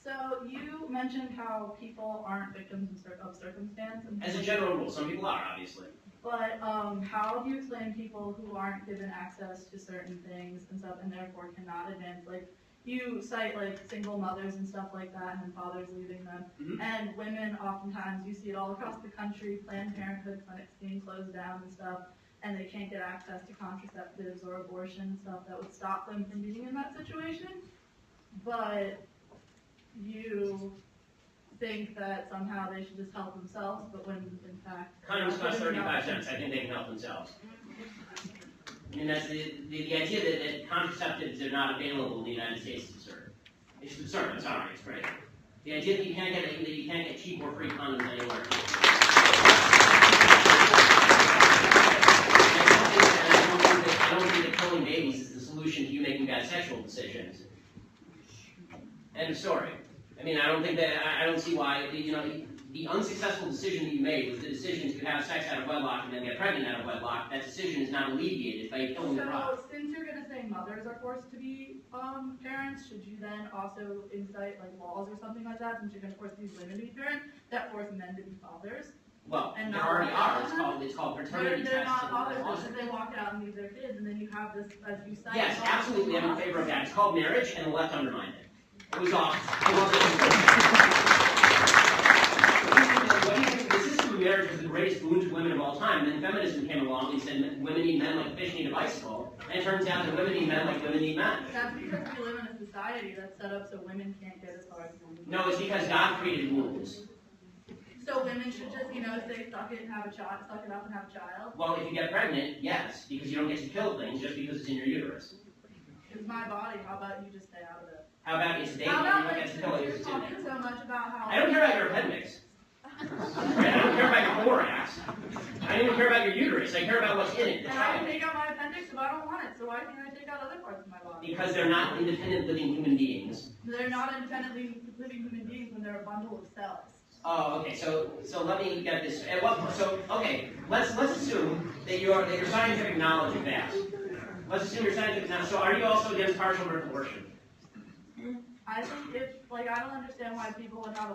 So you mentioned how people aren't victims of circumstance. And as a general rule, some people are, obviously. But how do you explain people who aren't given access to certain things and stuff, and therefore cannot advance? Like you cite like single mothers and stuff like that, and then fathers leaving them, and women. Oftentimes, you see it all across the country. Planned Parenthood clinics being closed down and stuff, and they can't get access to contraceptives or abortion and stuff that would stop them from being in that situation. But you think that somehow they should just help themselves, but when in fact... Condoms cost 35 cents. I think they can help themselves. And that's the idea that contraceptives are not available in the United States is absurd. It's absurd. I'm sorry. It's crazy. The idea that you can't get cheap or free condoms anywhere. I don't think that killing babies is the solution to you making bad sexual decisions. End of story. I mean, I don't see why, the unsuccessful decision that you made was the decision to have sex out of wedlock and then get pregnant out of wedlock. That decision is not alleviated by killing the product. So, since you're going to say mothers are forced to be parents, should you then also incite like laws or something like that, since you're going to force these women to be parents, that force men to be fathers? Well, there already are. It's called paternity tests. They're not fathers because they walk out and leave their kids, and then you have this, as you cite. Yes, absolutely. I'm in favor of that. It's called marriage, and the left undermined it. It was awesome. The system of marriage was the greatest boon to women of all time. And then feminism came along and said women need men like fish need a bicycle. And it turns out that women need men like women need men. That's because we live in a society that's set up so women can't get as far as men. No, it's because God created wombs. So women should just, say suck it and have a child, suck it up and have a child? Well, if you get pregnant, yes, because you don't get to kill things just because it's in your uterus. It's my body. How about you just stay out of it? How about it's dating and you don't get to kill it because it's in there? So much about how I don't care about your appendix. I don't care about your thorax. I don't even care about your uterus. I care about what's in it. And I can take out my appendix if I don't want it, so why can't I take out other parts of my body? Because they're not independent living human beings. They're not independently living human beings when they're a bundle of cells. Oh, okay. So let me get this. At what point? So okay, let's assume that your scientific knowledge is vast. Let's assume your scientific knowledge. So are you also against partial birth abortion? I think I don't understand why people would have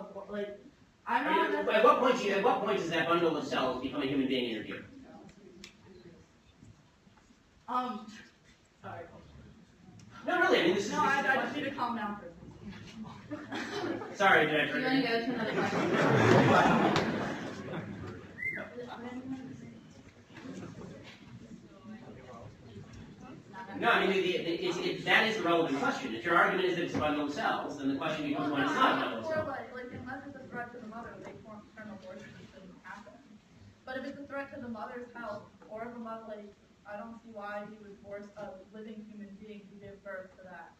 At what point does that bundle of cells become a human being in your view? Sorry. No, really. I mean, this is. No, I just need to calm down for a second. Sorry, did I trigger you? Do you want to go to another question? No, I mean, that is the relevant question. If your argument is that it's a bundle of cells, then the question becomes when it's not a bundle of cells. Unless it's a threat to the mother, they form maternal abortion, it shouldn't happen. But if it's a threat to the mother's health, or the mother, I don't see why he would force a living human being to give birth to that.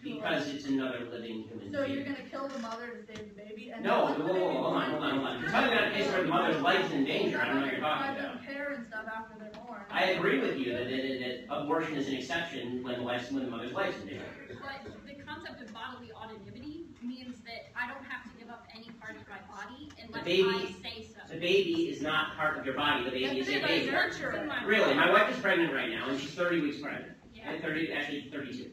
Because it's another living human being. So you're going to kill the mother to save the baby? And no, hold on. You're talking about a case where the mother's life is in danger. I don't know what you're talking about. Care and stuff after they're born. I agree with you that abortion is an exception when the mother's life is in danger. But the concept of bodily autonomy means that I don't have to give up any part of my body unless I say so. The baby is not part of your body. The baby is a baby. Nurture. Really, my wife is pregnant right now, and she's 30 weeks pregnant. Yeah. Actually 32.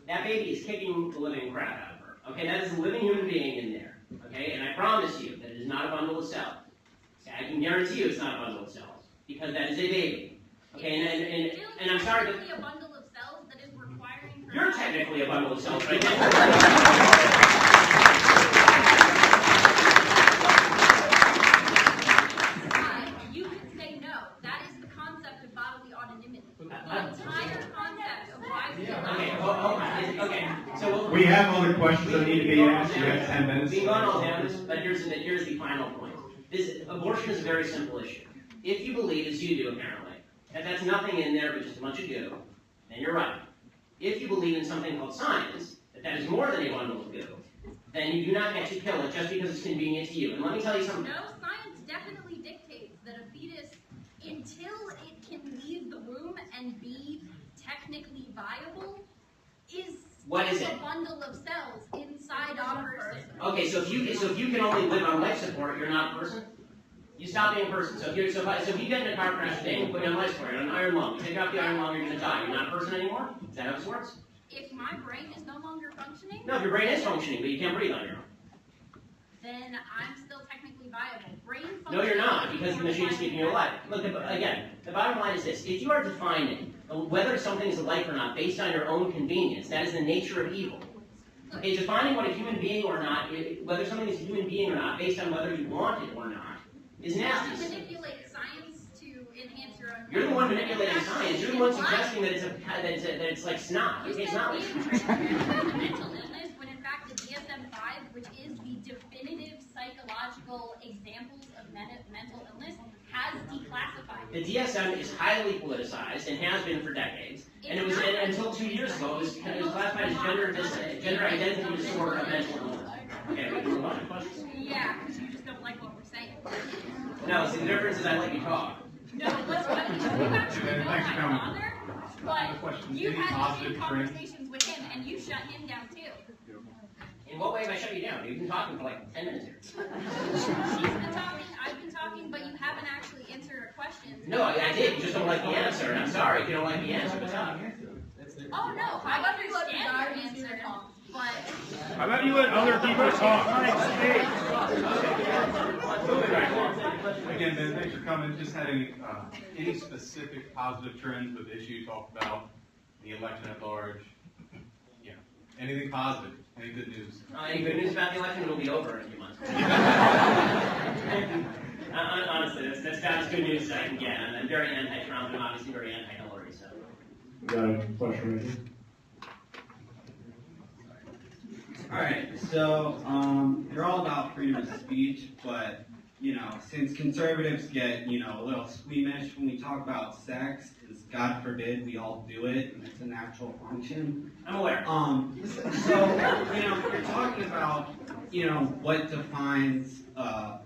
That baby is kicking the living crap out of her. Okay, that is a living human being in there. Okay, and I promise you that it is not a bundle of cells. I can guarantee you it's not a bundle of cells because that is a baby. Okay, and I'm sorry, but a bundle of cells that is requiring. You're technically a bundle of cells, right? You could say no. That is the concept of bodily autonomy. The entire concept of why. Okay. So we have other questions that need to be asked. You have 10 minutes. We've gone all down this, but here's the final point. Abortion is a very simple issue. If you believe, as you do apparently, that that's nothing in there but just a bunch of goo, then you're right. If you believe in something called science, that is more than a bundle of goo, then you do not get to kill it just because it's convenient to you. And let me tell you something. No, science definitely dictates that a fetus, until it can leave the womb and be technically viable, is a bundle of cells inside a person. Okay, so if you can only live on life support, you're not a person. You stop being a person. So if you get in a car crash today and put you on life support, you're on an iron lung. You take out the iron lung, you're going to die. You're not a person anymore. Is that how this works? if my brain is no longer functioning... No, if your brain is functioning, but you can't breathe on your own. Then I'm still technically viable. Brain function... No, you're not, because the machine is keeping you alive. Look, again, the bottom line is this. If you are defining whether something is a life or not based on your own convenience, that is the nature of evil. Okay, defining what a human being or not, whether something is a human being or not, based on whether you want it or not, is nasty. You manipulate science to enhance your own... You're the one manipulating science. You're the one suggesting that it's like snot. Okay, it's not like snot. Mental illness, when in fact the DSM-5, which is the definitive psychological examples of mental illness, has declassified. The DSM is highly politicized and has been for decades. And it was until 2 years ago, it was classified as gender identity disorder of mental illness. Okay, we can move on to questions. Yeah, because you just don't like what we're saying. No, see, the difference is I let you talk. No, let's go. You actually know my father, but you had the same conversations with him, and you shut him down too. In what way have I shut you down? You've been talking for like 10 minutes here. She's been talking, I've been talking, but you haven't actually answered her questions. No, I did. You just don't like the answer, and I'm sorry if you don't like the answer, but talk. Oh no, I understand your answer, but... How about you let other people talk? Again, Ben, thanks for coming. Just had any specific positive trends with the issue you talked about, the election at large? Yeah. Anything positive? Any good news? Any good news about the election? It'll be over in a few months. Honestly, that's about as good news as I can get. I'm very anti-Trump and obviously very anti-Hillary. So. Got a question right here. All right, so you're all about freedom of speech, but since conservatives get a little squeamish when we talk about sex, because God forbid we all do it, and it's a natural function. I'm aware. So you're talking about what defines a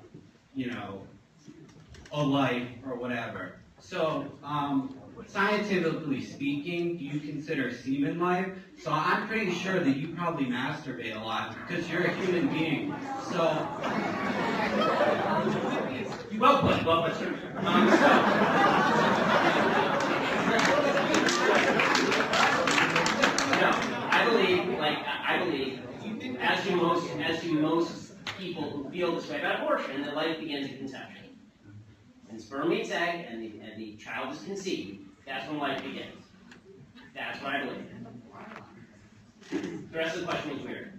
life or whatever. So scientifically speaking, do you consider semen life? So I'm pretty sure that you probably masturbate a lot because you're a human being. So, well put, sir. No, I believe, as do most people who feel this way about abortion, that life begins at conception. When sperm meets egg and the child is conceived, that's when life begins. That's what I believe. The rest of the question was weird.